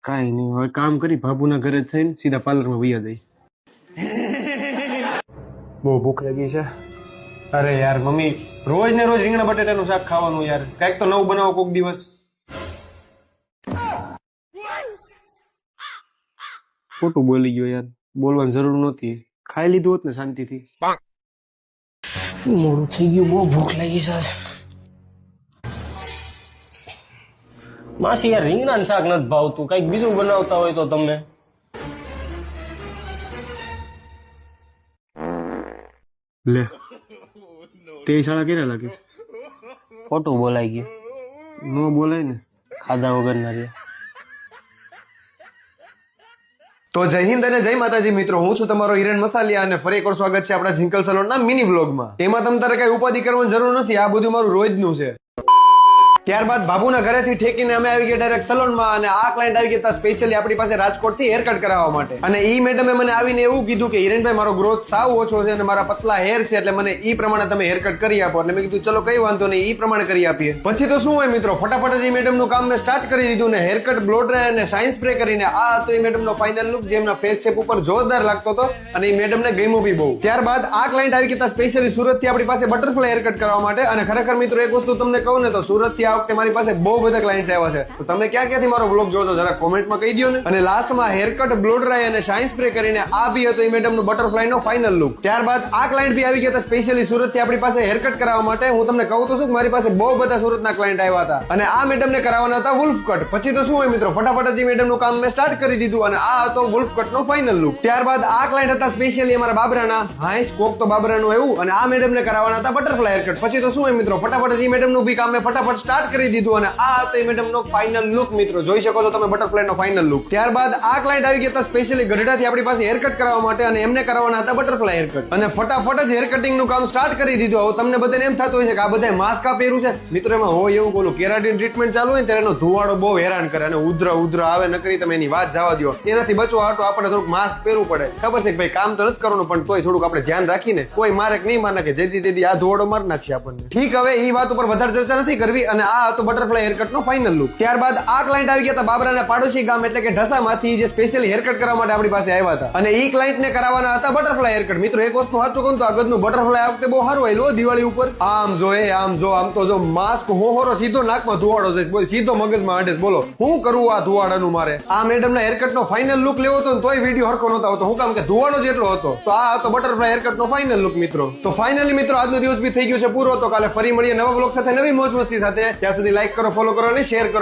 કાંઈ નહીં, હવે કામ કરી ભાભુના ઘરે થઈને સીધા પાર્લરમાં વૈયા જઈ. બહુ ભૂખ લાગી છે. અરે યાર મમ્મી, રોજ ને રોજ રીંગણા બટેટાનું શાક ખાવાનું યાર, કાંઈક તો નવું બનાવો કોક દિવસ. ખોટું બોલી ગયો યાર, બોલવાની જરૂર નહોતી, ખાઈ લીધું હોત ને શાંતિથી. મોડું થઈ ગયું, બહુ ભૂખ લાગી છે. માસી યાર રીંગણાનું શાક નથી ભાવતું, કઈક બીજું બનાવતા હોય તો તમે. લે તે શાળા ક્યારે લાગે છે? ખોટું બોલાઈ ગયું, ન બોલાય ને. ખાધા વગર ના રે. તો જય હિન્દ અને જય માતાજી મિત્રો, હું છું તમારો હિરેન મસાલિયા અને ફરી એકવાર સ્વાગત છે આપણા જિંકલ સલોનના મિની વ્લોગમાં. એમાં તમ તારે કઈ ઉપાધિ કરવાની જરૂર નથી, આ બધું મારું રોજનું છે. ત્યારબાદ બાબુના ઘરેથી ઠેકીને અમે આવી ગયા ડાયરેક્ટ સલોનમાં, અને આ ક્લાયન્ટ આવી ગયા સ્પેશિયલી આપણી પાસે રાજકોટથી હેર કટ કરાવવા માટે. અને ઈ મેડમે મને આવીને એવું કીધું કે હિરેનભાઈ મારો ગ્રોથ સાવ ઓછો છે અને મારા પતલા હેર છે, એટલે મને ઈ પ્રમાણે તમે હેર કટ કરી આપો. એટલે મેં કીધું ચલો કઈ વાંધો નહીં, ઈ પ્રમાણે કરી આપીએ. પછી તો શું હોય મિત્રો, ફટાફટ જ ઈ મેડમનું કામ મેં સ્ટાર્ટ કરી દીધું ને હેર કટ, બ્લો ડ્રાય અને શાઇન સ્પ્રે કરીને આ હતો ઈ મેડમનો ફાઇનલ લુક, જે એમના ફેસ શેપ ઉપર જોરદાર લાગતો હતો અને ઈ મેડમને ગમ્યું બી બહુ. ત્યારબાદ આ ક્લાયન્ટ આવી ગયા સ્પેશિયલી સુરતથી આપણી પાસે બટરફ્લાય હેર કટ કરવા માટે. અને ખરેખર મિત્રો એક વસ્તુ તમને કહું ને તો સુરતથી આ વખતે મારી પાસે બહુ બધા ક્લાયન્ટ્સ આવ્યા છે. તો તમે ક્યાં ક્યાંથી મારો બ્લોગ જોશો જરા કોમેન્ટમાં કહી દો ને. અને લાસ્ટમાં હેર કટ, બ્લો ડ્રાય અને શાઇન સ્પ્રે કરીને આ બી હતો ઈ મેડમનો બટરફ્લાય નો ફાઇનલ લુક. ત્યારબાદ આ ક્લાયન્ટ બી આવી ગયા હતા સ્પેશિયલી સુરતથી આપણી પાસે હેર કટ કરાવવા માટે. હું તમને કહું તો શું કે મારી પાસે બહુ બધા સુરતના ક્લાયન્ટ આવ્યા હતા અને આ મેડમને કરાવવાના હતા વુલ્ફ કટ. પછી તો શું હોય મિત્રો, ફટાફટ જ મેડમનું કામ મેં સ્ટાર્ટ કરી દીધું અને આ હતો વુલ્ફ કટ નો ફાઇનલ લુક. ત્યારબાદ આ ક્લાયન્ટ હતા સ્પેશિયલી અમારા બાબરાના, હાઈસ કોક તો બાબરાનું એવું, અને આ મેડમને કરાવવાના હતા બટરફ્લાય હેર કટ. પછી તો શું હોય મિત્રો, ફટાફટ જ મેડમનું બી કામ મેં ફટાફટ સ્ટાર્ટ કરી દીધું અને આ હતો ઈ મેડમનો ફાઇનલ લુક. મિત્રો જોઈ શકો છો તમે બટરફ્લાય નો ફાઇનલ લુક. ત્યારબાદ આ ક્લાયન્ટ આવી ગયા હતા સ્પેશિયલી ગઢડાથી આપણી પાસે હેર કટ કરાવવા માટે અને એમને કરાવવાના હતા બટરફ્લાય હેર કટ. અને ફટાફટ જ હેર કટિંગ નું કામ સ્ટાર્ટ કરી દીધું. હવે તમને બધાને એમ થતું હોય છે કે આ બધા માસ્ક આ પહેર્યું છે. મિત્રો એમાં હોય એવું બોલું, કેરાટીન ટ્રીટમેન્ટ ચાલુ હોય ત્યારે એનો ધુવાડો બહુ હેરાન કરે અને ઉધર આવે નકરી, તમે એની વાત જવા દો. એનાથી બચવા હાટું આપણે થોડુંક માસ્ક પહેરવું પડે. ખબર છે કે ભાઈ કામ તો નથી કરવાનું, પણ તોય થોડુંક આપણે ધ્યાન રાખીને કોઈ મારે કે નહીં માને કે જેથી તેથી આ ધુવાડો માર નાખશે આપણને. ઠીક, હવે એ વાત ઉપર વધારે ચર્ચા નથી કરવી. અને આ હતો બટરફ્લાય હેર કટ નો ફાઇનલ લુક. ત્યારબાદ આ ક્લાયન્ટ આવી ગયા હતા બાબરાના પાડોશી ગામ એટલે કે ઢસામાંથી, જે સ્પેશિયલી હેર કટ કરવા માટે આપણી પાસે આવ્યા હતા. અને ઈ ક્લાયન્ટ ને કરાવવાના હતા બટરફ્લાય હેર કટ. મિત્રો એક વસ્તુ સાચું કહું તો આ ગદનું બટરફ્લાય આ વખતે બહુ સારું આવેલું દિવાળી ઉપર. આમ જો આમ તો જો માસ્ક હોહોરો સીધો નાકમાં ધુવાડો છે, બોલ સીધો મગજમાં અડે. બોલો હું કરવું આ ધુવાડાનું મારે? આ મેડમના હેર કટ નો ફાઇનલ લુક લેવો હતો ને તોય વિડીયો હરખો નતો આવતો. હું કામ કે ધુવાડો જેટલો હતો. તો આ હતો બટરફ્લાય હેર કટ નો ફાઇનલ લુક મિત્રો. તો ફાઇનલી મિત્રો આજનો દિવસ બી થઈ ગયો છે પૂરો. તો કાલે ફરી મળીએ નવા બ્લોગ સાથે, નવી મોજ મસ્તી સાથે. ત્યાં સુધી લાઈક કરો, ફોલો કરો અને શેર કરો.